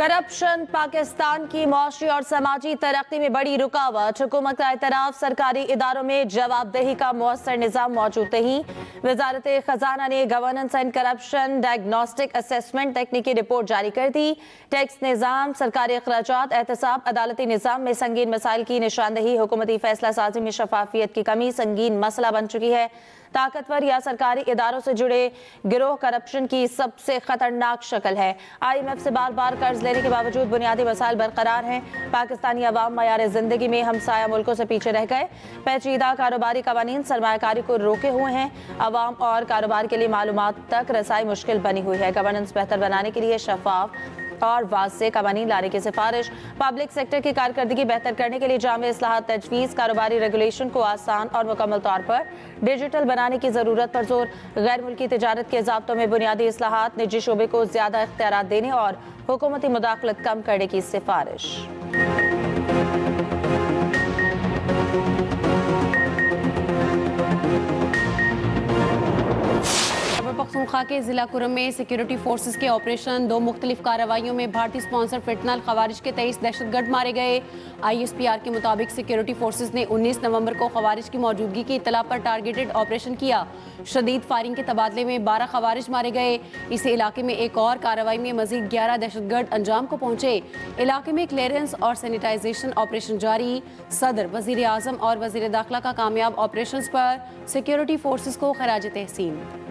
Corruption Pakistan की मौशी और समाजी तरक्की में बड़ी रुकावट। हुकूमत का एतराफ सरकारी इदारों में जवाबदेही का मौसर निज़ाम मौजूद नहीं। वजारत खजाना ने governance and corruption diagnostic assessment तकनीकी रिपोर्ट जारी कर दी। टैक्स निज़ाम, सरकारी अखराजात, एहतसाब, अदालती निज़ाम में संगीन मसाइल की निशानदही। हुकूमती फैसला साजी में शफाफियत की कमी संगीन मसला बन चुकी है। ताकतवर या सरकारी इदारों से जुड़े गिरोह करप्शन की सबसे खतरनाक शक्ल है। IMF से बार बार कर्ज लेने के बावजूद बुनियादी मसाइल बरकरार हैं। पाकिस्तानी अवाम मयार जिंदगी में हमसाया मुल्कों से पीछे रह गए। पेचीदा कारोबारी कवानीन सरमायाकारी को रोके हुए हैं। अवाम और कारोबार के लिए मालूमात तक रसाई मुश्किल बनी हुई है। गवर्नेंस बेहतर बनाने के लिए शफाफ और वाज़ेह कवानीन लाने की सिफारिश। पब्लिक सेक्टर की कारकर्दगी बेहतर करने के लिए जामे इस्लाहात तजवीज़। कारोबारी रेगुलेशन को आसान और मुकम्मल तौर पर डिजिटल बनाने की ज़रूरत पर जोर। गैर मुल्की तिजारत के ज़ाब्तों में बुनियादी इस्लाहात, निजी शोबे को ज़्यादा इख्तियारात देने और हुकूमती मुदाखलत कम करने की सिफारिश। पख्तूनख्वा के जिला कुरम में सिक्योरिटी फोर्सेस के ऑपरेशन। 2 मुख्तलिफ कार्रवाइयों में भारतीय स्पॉन्सर फिटनल खवारिज के 23 दहशतगर्द मारे गए। ISPR के मुताबिक सिक्योरिटी फोर्सेस ने 19 नवंबर को खवारिज की मौजूदगी की इत्तला पर टारगेटेड ऑपरेशन किया। शदीद फायरिंग के तबादले में 12 खवारिज मारे गए। इसी इलाके में एक और कार्रवाई में मजीद 11 दहशतगर्द अंजाम को पहुंचे। इलाके में क्लियरेंस और सैनिटाइजेशन ऑपरेशन जारी। सदर, वजीर आजम और वजीर दाखिला का कामयाब ऑपरेशन पर सिक्योरिटी फोर्सेस को खराज तहसीन।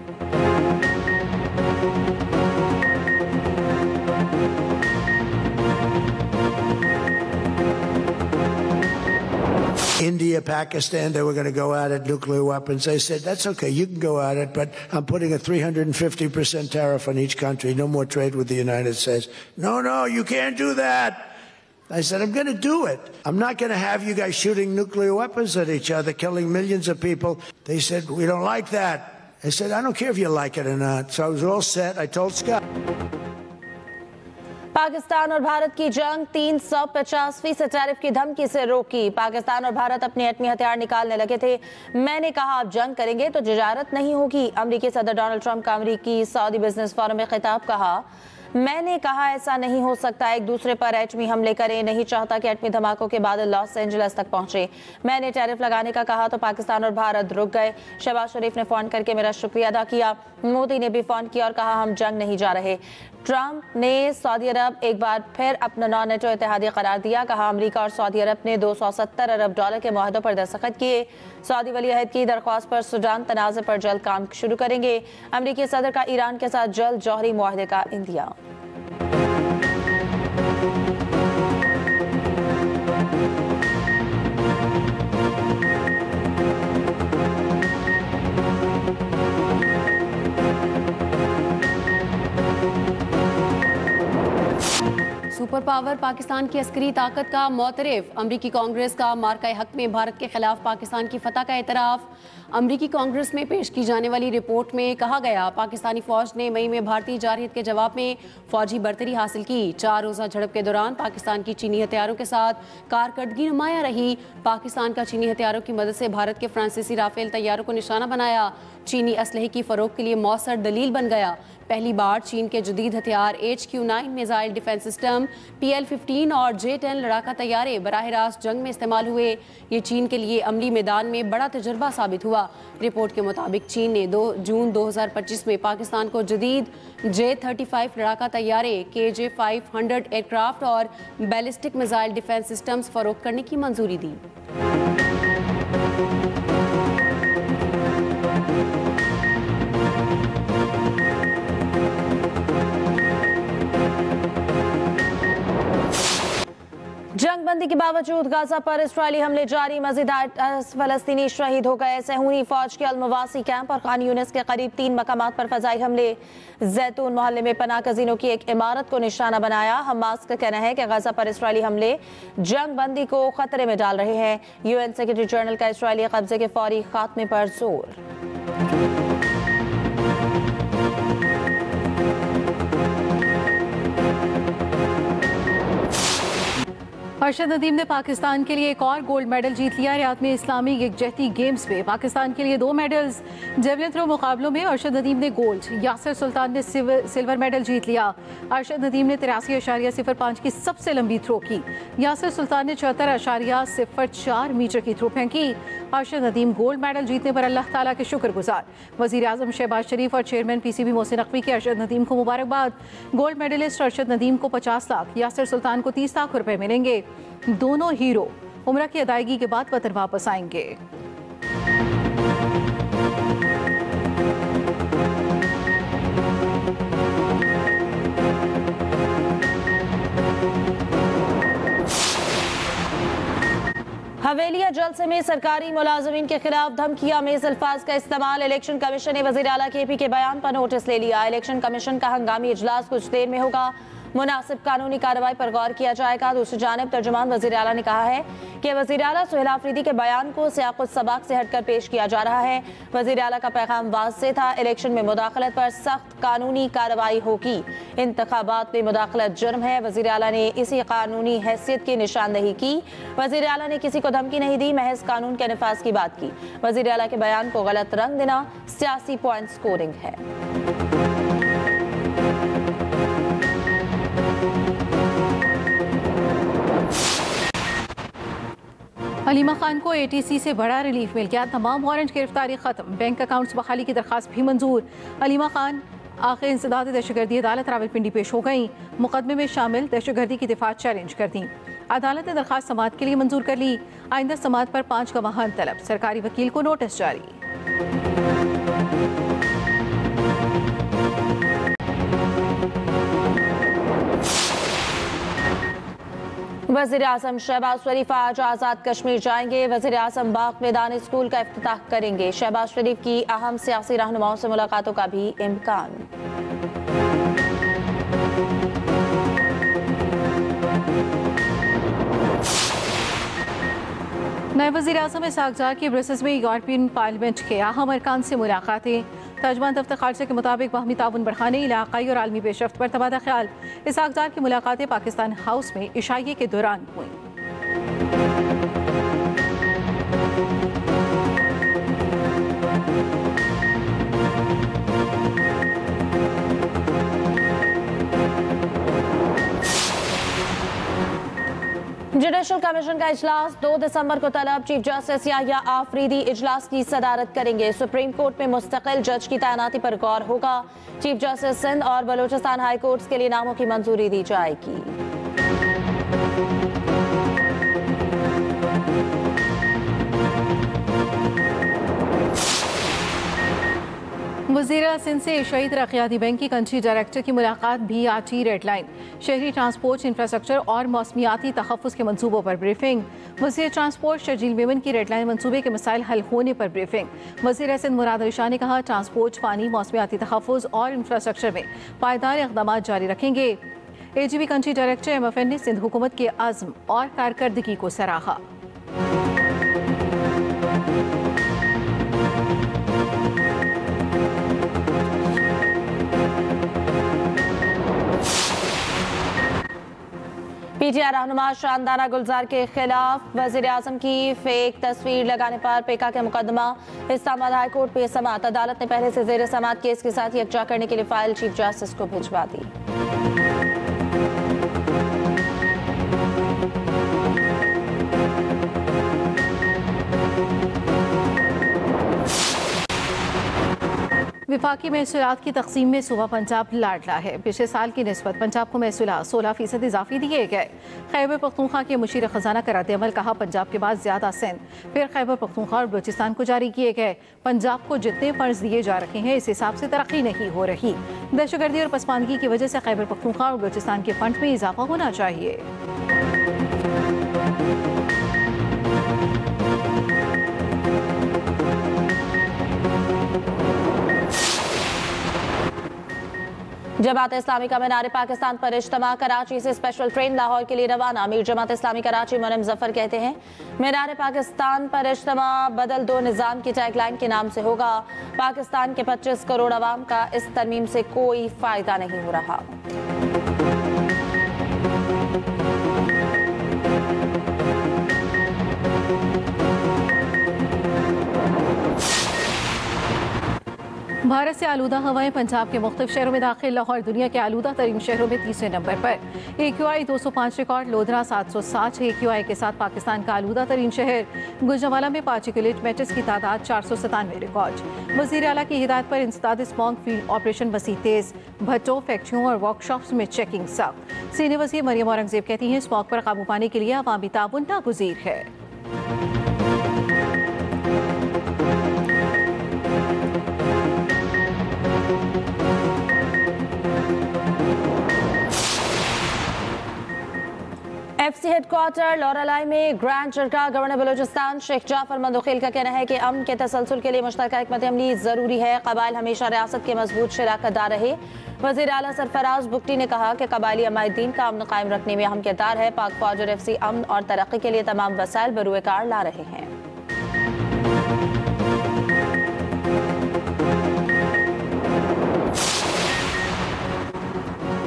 India, Pakistan, they were going to go at it, nuclear weapons. I said, that's okay, you can go at it, but I'm putting a 350% tariff on each country. No more trade with the United States. No, you can't do that. I said, I'm going to do it. I'm not going to have you guys shooting nuclear weapons at each other, killing millions of people. They said, we don't like that. I said, I don't care if you like it or not. So I was all set. I told Scott. Pakistan और भारत की जंग 350% tariff की धमकी से रोकी। पाकिस्तान और भारत अपने एटमी हथियार निकालने लगे थे। मैंने कहा आप जंग करेंगे तो तिजारत नहीं होगी। अमेरिकी सदर डोनाल्ड ट्रंप का अमेरिकी सऊदी बिजनेस फोरम में खिताब। कहा, मैंने कहा ऐसा नहीं हो सकता, एक दूसरे पर एटमी हमले करें। नहीं चाहता कि एटमी धमाकों के बाद लॉस एंजल्स तक पहुंचे। मैंने टैरिफ लगाने का कहा तो पाकिस्तान और भारत रुक गए। शहबाज शरीफ ने फोन करके मेरा शुक्रिया अदा किया। मोदी ने भी फोन किया और कहा हम जंग नहीं जा रहे। ट्रंप ने सऊदी अरब एक बार फिर अपना नॉन नेटो इत्तेहादी करार दिया। कहा अमेरिका और सऊदी अरब ने $270 अरब के मुआहदों पर दस्तखत किए। सऊदी वली अहद की दरख्वास्त पर सूडान तनाज़े पर जल्द काम शुरू करेंगे। अमेरिकी सदर का ईरान के साथ जल्द जौहरी मुआहदे का इंदिया। सुपर पावर पाकिस्तान की अस्करी ताकत का मोतरफ। अमरीकी कांग्रेस का मार्का हक में भारत के खिलाफ पाकिस्तान की फतह का एतराफ़। अमरीकी कांग्रेस में पेश की जाने वाली रिपोर्ट में कहा गया पाकिस्तानी फौज ने मई में भारतीय जारहियत के जवाब में फौजी बरतरी हासिल की। 4 रोज़ा झड़प के दौरान पाकिस्तान की चीनी हथियारों के साथ कारकर्दगी नुमाया रही। पाकिस्तान का चीनी हथियारों की मदद से भारत के फ्रांसीसी राफेल तैयारों को निशाना बनाया। चीनी असलहे की फरोख्त के लिए मौसर दलील बन गया। पहली बार चीन के जदीद हथियार HQ-9 missile defence system, PL-15 और J-10 लड़ाका तैयारे बराह रास्त जंग में इस्तेमाल हुए। ये चीन के लिए अमली मैदान में बड़ा तजुर्बा साबित हुआ। रिपोर्ट के मुताबिक चीन ने 2 जून 2025 में पाकिस्तान को जदीद J-35 लड़ाका तैयारे, KJ-500 एयरक्राफ्ट और बैलिस्टिक मिसाइल डिफेंस सिस्टम्स फरोख्त करने की मंजूरी दी। जंगबंदी के बावजूद गाजा पर इस्राएली हमले जारी। मजीद 8 फलस्तीनी शहीद हो गए। सहूनी फौज के अलमवासी कैंप और खान यूनिस के करीब 3 मकामात पर फजाई हमले। जैतून मोहल्ले में पनाह गजीनों की एक इमारत को निशाना बनाया। हमास का कहना है कि गाजा पर इस्राएली हमले जंगबंदी को खतरे में डाल रहे हैं। UN सेक्रेटरी जनरल का इस्राएली कब्जे के फौरी खात्मे पर जोर। अरशद नदीम ने पाकिस्तान के लिए एक और गोल्ड मेडल जीत लिया। रियाद में इस्लामी यकजहती गेम्स में पाकिस्तान के लिए 2 मेडल्स। जेवलिन थ्रो मुकाबलों में अरशद नदीम ने गोल्ड, यासिर सुल्तान ने सिल्वर मेडल जीत लिया। अरशद नदीम ने 83.05 की सबसे लंबी थ्रो की। यासिर सुल्तान ने 74.04 मीटर की थ्रो फेंकी। अरशद नदीम गोल्ड मेडल जीतने पर अल्लाह ताला के शुक्रगुजार। वज़ीर आज़म शहबाज शरीफ और चेयरमैन PCB मोहसिन नकवी की अरशद नदीम को मुबारकबाद। गोल्ड मेडलिस्ट अरशद नदीम को 50 लाख, यासिर सुल्तान को 30 लाख रुपए मिलेंगे। दोनों हीरो उम्रा की अदायगी के बाद वतन वापस आएंगे। हवेलिया जलसे में सरकारी मुलाजमीन के खिलाफ धमकियां में इस अल्फाज का इस्तेमाल। इलेक्शन कमीशन ने वज़ीर आला KP के बयान पर नोटिस ले लिया। इलेक्शन कमीशन का हंगामी इजलास कुछ देर में होगा, मुनासिब कानूनी कार्रवाई पर गौर किया जाएगा। दूसरी जानिब तर्जुमान वज़ीर आला ने कहा है कि वज़ीर आला सुहेल आफरीदी के बयान को सियाक़ुत सबाक़ से हटकर पेश किया जा रहा है। वज़ीर आला का पैगाम वाज़ेह था, इलेक्शन में मुदाखलत पर सख्त कानूनी कार्रवाई होगी। इंतखाबात में मुदाखलत जुर्म है। वज़ीर आला ने इसी कानूनी हैसियत की निशानदही की। वज़ीर आला ने किसी को धमकी नहीं दी, महज कानून के नफाज की बात की। वज़ीर आला के बयान को गलत रंग देना सियासी पॉइंट स्कोरिंग है। अलीमा खान को ATC से बड़ा रिलीफ मिल गया। तमाम वारंट गिरफ्तारी खत्म, बैंक अकाउंट्स बहाली की दरखास्त भी मंजूर। अलीमा खान आखिर इंसदाद दहशतगर्दी अदालत रावलपिंडी पेश हो गई। मुकदमे में शामिल दहशतगर्दी की दिफात चैलेंज कर दी। अदालत ने दरखास्त समाअत के लिए मंजूर कर ली। आइंदा समाअत पर 5 गवाहान तलब, सरकारी वकील को नोटिस जारी। वज़ीर आज़म शहबाज शरीफ आज आज़ाद कश्मीर जाएंगे। वज़ीर आज़म बाग मैदान स्कूल का इफ्तिताह करेंगे। शहबाज शरीफ की अहम सियासी रहनुमाओं से मुलाकातों का भी इम्कान। नए वज़ीर आज़म इसाक़ की ब्रसेल्स में यूरोपियन पार्लियामेंट के अहम अरकान से मुलाकातें। तर्जुमान दफ्तर खारजा के मुताबिक बाहमी ताउन बढ़ाने, इलाक़ाई और आलमी पेशरफ्त पर तबादला ख्याल। इसाक़ की मुलाकातें पाकिस्तान हाउस में इशाइये के दौरान हुई। जुडिशल कमीशन का इजलास 2 दिसंबर को तलब। चीफ जस्टिस याहिया आफरीदी इजलास की सदारत करेंगे। सुप्रीम कोर्ट में मुस्तकिल जज की तैनाती पर गौर होगा। चीफ जस्टिस सिंध और बलूचिस्तान हाई कोर्ट्स के लिए नामों की मंजूरी दी जाएगी। वज़ीर सिंध से एशियाई तरक्याती बैंक की कंट्री डायरेक्टर की मुलाकात। BRT रेड लाइन, शहरी ट्रांसपोर्ट, इंफ्रास्ट्रक्चर और मौसमियाती तहफ़्फ़ुज़ के मनसूबों पर ब्रीफिंग। वज़ीर ट्रांसपोर्ट शर्जील मेमन की रेड लाइन मनसूबे के मसाइल हल होने पर ब्रीफिंग। वज़ीर सिंध मुराद अली शाह ने कहा, ट्रांसपोर्ट, पानी, मौसमियाती तहफ़्फ़ुज़ और इंफ्रास्ट्रक्चर में पायदार इक़दाम जारी रखेंगे। AGP कंट्री डायरेक्टर MFN ने सिंध हुकूमत के अज़्म और कारकर्दगी को सराहा। PTI रहनुमा शानदाना गुलजार के खिलाफ वज़ीर आज़म की फेक तस्वीर लगाने पर पेका के मुकदमा। इस्लामाबाद हाई कोर्ट में समाअत। अदालत ने पहले से ज़ेर समाअत केस के साथ यकजा करने के लिए फाइल चीफ जस्टिस को भिजवा दी। विफाकी महसूलात की तकसीम में सूबा पंजाब लाडला है। पिछले साल की निस्बत पंजाब को महसूलात 16% इजाफी दिए गए। खैबर पख्तूनख्वा के मुशीर खजाना का रद्द-ए-अमल, कहा पंजाब के बाद ज्यादा सिंध, फिर खैबर पख्तूनख्वा और बलूचिस्तान को जारी किए गए। पंजाब को जितने फंड्स दिए जा रहे हैं इस हिसाब से तरक्की नहीं हो रही। दहशतगर्दी और पसमानदगी की वजह से खैबर पख्तूनख्वा और बलूचिस्तान के फंड में इजाफा होना चाहिए। जमात इस्लामी का मीनार पाकिस्तान पर इज्तिमा। कराची से स्पेशल ट्रेन लाहौर के लिए रवाना। अमीर जमात इस्लामी कराची मुनम जफर कहते हैं, मीनार पाकिस्तान पर इज्तिमा बदल दो निज़ाम की टैगलाइन के नाम से होगा। पाकिस्तान के 25 करोड़ अवाम का इस तरमीम से कोई फायदा नहीं हो रहा। भारत से आलूदा हवाएं पंजाब के मुख्तलिफ शहरों में दाखिल। लाहौर दुनिया के आलूदा तरीन शहरों में 30वें नंबर पर। AQI 205 record. लोधरा 707 AQI के साथ पाकिस्तान का आलूदा तरीन शहर। गुजरांवाला में पार्टिकुलेट मैटर्स की तादाद 497 रिकॉर्ड। वज़ीर आला की हिदायत पर इंसदाद स्मॉग फील्ड ऑपरेशन मज़ीद तेज। भट्टों, फैक्ट्रियों और वर्कशॉप्स में चेकिंग सख्त। सीनियर वज़ीर मरियम औरंगज़ेब कहती हैं स्मॉग पर काबू पाने के लिए अवामी ताउन नागुज़ीर है। FC हेडक्वार्टर लौरालाई में ग्रैंड चरका गवर्नर बलूचिस्तान शेख जाफर मंदोखिल का कहना है कि अमन के तसलसल के लिए मुश्तरका हिकमत अमली जरूरी है। कबाइल हमेशा रियासत के मजबूत शराकतदार रहे। वज़ीर आला सरफराज बुगटी ने कहा कि कबायली अमायदीन का अमन कायम रखने में अहम किरदार है। पाक फौज और FC अमन और तरक्की के लिए तमाम वसाइल बरूए कार ला रहे हैं।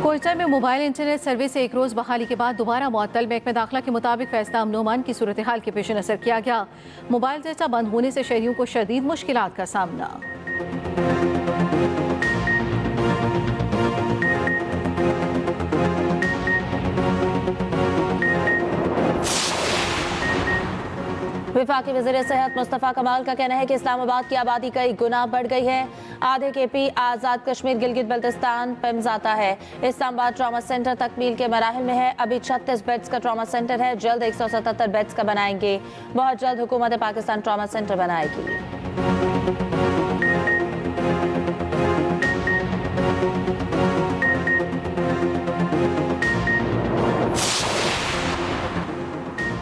कोयटा में मोबाइल इंटरनेट सर्विस एक रोज बहाली के बाद दोबारा मुअत्तल। महकमे दाखिला के मुताबिक फैसला अमन अमान की सूरत हाल के पेश नजर किया गया। मोबाइल डेटा बंद होने से शहरियों को शदीद मुश्किलात का सामना। वफाकी वज़ीर सेहत मुस्तफ़ा कमाल का कहना है कि इस्लामाबाद की आबादी कई गुना बढ़ गई है। आधे KP आज़ाद कश्मीर गिलगित बल्तिस्तान पिम्स आता है। इस्लामाबाद ट्रॉमा सेंटर तकमील के मराहिल में है। अभी 36 बेड्स का ट्रॉमा सेंटर है। जल्द 177 बेड्स का बनाएंगे। बहुत जल्द हुकूमत पाकिस्तान ट्रॉमा सेंटर बनाएगी।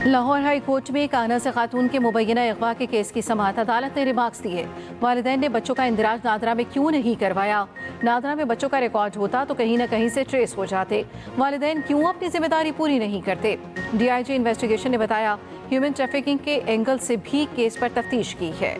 लाहौर हाई कोर्ट में काना से खातून के मुबैना अगवा के केस की समाअत। अदालत ने रिमार्क्स दिए। वालिदैन ने बच्चों का इंदिराज नादरा में क्यों नहीं करवाया। नादरा में बच्चों का रिकॉर्ड होता तो कहीं ना कहीं से ट्रेस हो जाते। वालिदैन क्यों अपनी जिम्मेदारी पूरी नहीं करते। DIG इन्वेस्टिगेशन ने बताया ह्यूमन ट्रैफिकिंग के एंगल से भी केस पर तफ्तीश की है।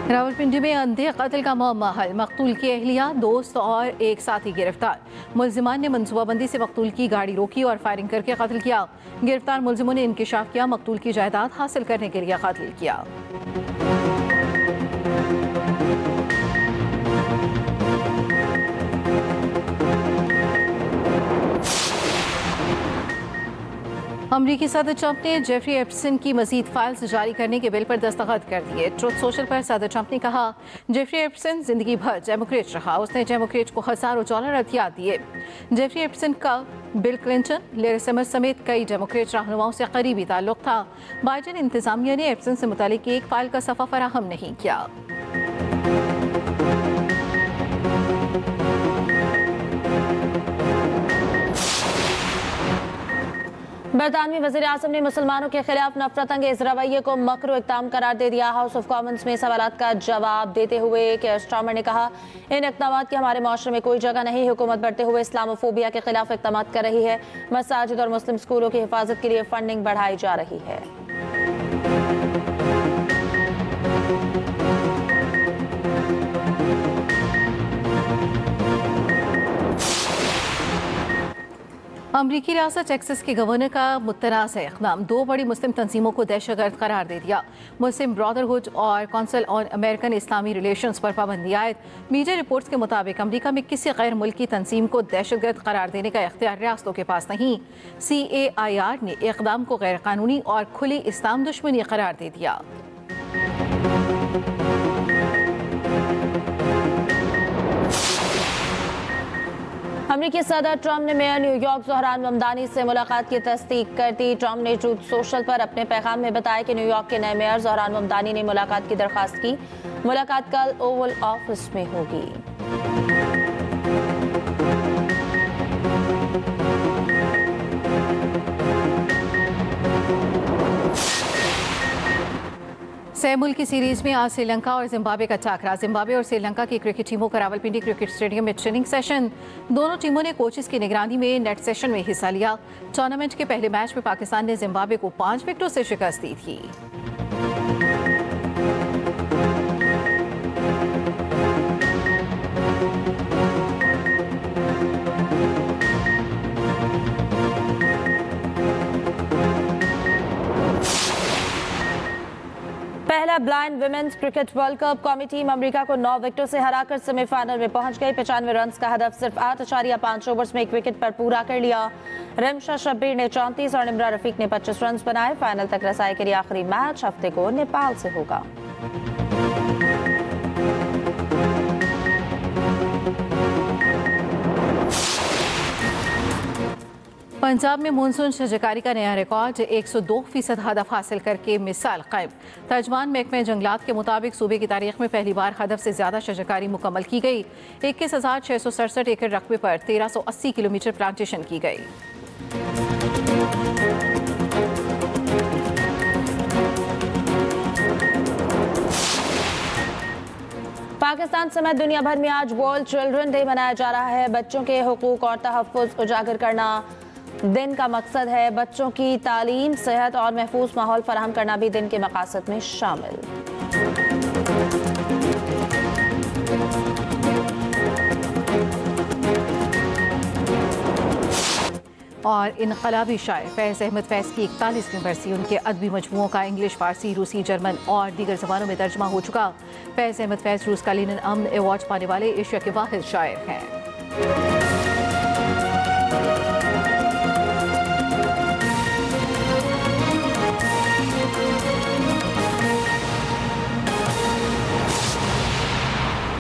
रावलपिंडी में अंधे कत्ल का मामला हल। मकतूल की अहलिया, दोस्त और एक साथी गिरफ्तार। मुल्जिमान ने मनसूबाबंदी से मकतूल की गाड़ी रोकी और फायरिंग करके कत्ल किया। गिरफ्तार मुल्जिमों ने इंकिशाफ किया मकतूल की जायदाद हासिल करने के लिए कत्ल किया। अमरीकी सदर ट्रंप ने जेफरी एप्सन की मजीद फाइल्स जारी करने के बिल पर दस्तखत कर दिए। ट्रुथ सोशल पर सदर ट्रंप ने कहा जेफरी एप्सन जिंदगी भर डेमोक्रेट रहा। उसने डेमोक्रेट को हजारों डॉलर हथियार दिए। जेफरी एप्सन का बिल क्लिंटन, लेरी समर्स समेत कई डेमोक्रेट रहनुमाओं से करीबी ताल्लुक था। बाइडेन इंतजामिया ने एप्सन से मुतालिक एक फाइल का सफ़ा फराहम नहीं किया। बरतानवी वज़ीर आज़म ने मुसलमानों के खिलाफ नफरत अंगेज रवैये को मकरू इक़दाम करार दे दिया। हाउस ऑफ कॉमन्स में सवालात का जवाब देते हुए केयर स्टार्मर ने कहा इन इक़दामात की हमारे माशरे में कोई जगह नहीं। हुकूमत बढ़ते हुए इस्लामोफोबिया के खिलाफ इक़दामात कर रही है। मसाजिद और मुस्लिम स्कूलों की हिफाजत के लिए फंडिंग बढ़ाई जा रही है। अमरीकी रियासत टेक्सास के गवर्नर का मुतनाज़ इक़दाम। 2 बड़ी मुस्लिम तंजीमों को दहशतगर्द करार दे दिया। मुस्लिम ब्रदरहुड और council on American Islami relations पर पाबंदी आयद। मीडिया रिपोर्ट्स के मुताबिक अमरीका में किसी गैर मुल्की तंजीम को दहशतगर्द करार देने का इख्तियार रियासतों के पास नहीं। CAIR ने इक़दाम को गैर कानूनी और खुली इस्लाम दुश्मनी करार दे दिया। अमरीकी सदर ट्रंप ने मेयर न्यूयॉर्क ज़ोहरान ममदानी से मुलाकात की तस्दीक कर दी। ट्रंप ने ट्रूथ सोशल पर अपने पैगाम में बताया कि न्यूयॉर्क के नए मेयर ज़ोहरान ममदानी ने मुलाकात की दरख्वास्त की। मुलाकात कल ओवल ऑफिस में होगी। सह मुल्की सीरीज में आज श्रीलंका और जिम्बाब्वे का टाकरा। जिम्बाब्वे और श्रीलंका की क्रिकेट टीमों का रावलपिंडी क्रिकेट स्टेडियम में ट्रेनिंग सेशन। दोनों टीमों ने कोचेस की निगरानी में नेट सेशन में हिस्सा लिया। टूर्नामेंट के पहले मैच में पाकिस्तान ने जिम्बाब्वे को 5 विकेटों से शिकस्त दी थी। महिला blind women's cricket world cup कौमी टीम अमेरिका को 9 विकेटों से हराकर सेमीफाइनल में पहुंच गई। 95 रन का हदफ सिर्फ 8.5 ओवर्स में 1 विकेट पर पूरा कर लिया। रिमशा शब्बीर ने 34 और निम्रा रफीक ने 25 रन बनाए। फाइनल तक रसाई के लिए आखिरी मैच हफ्ते को नेपाल से होगा। पंजाब में मानसून शजरकारी का नया रिकॉर्ड 102% हदफ हासिल करके मिसाल कायम। तर्जमान महकमे जंगलात के मुताबिक सूबे की तारीख में पहली बार हदफ से ज़्यादा शजरकारी मुकम्मल की गई। 21,667 एकड़ रकबे पर 1380 किलोमीटर प्लांटेशन की गई। पाकिस्तान समेत दुनिया भर में आज वर्ल्ड चिल्ड्रन डे मनाया जा रहा है। बच्चों के हुकूक और तहफ़्फ़ुज़ उजागर करना दिन का मकसद है। बच्चों की तालीम, सेहत और महफूज माहौल फराहम करना भी दिन के मकासद में शामिल। और इनकलाबी शायर फैज़ अहमद फैज़ की 41वीं बरसी, उनके अदबी मजमूओं का इंग्लिश, फारसी, रूसी, जर्मन और दीगर ज़बानों में तर्जमा हो चुका। फैज़ अहमद फैज़ रूस का लीनन अमन अवार्ड पाने वाले एशिया के वाहिद शायर हैं।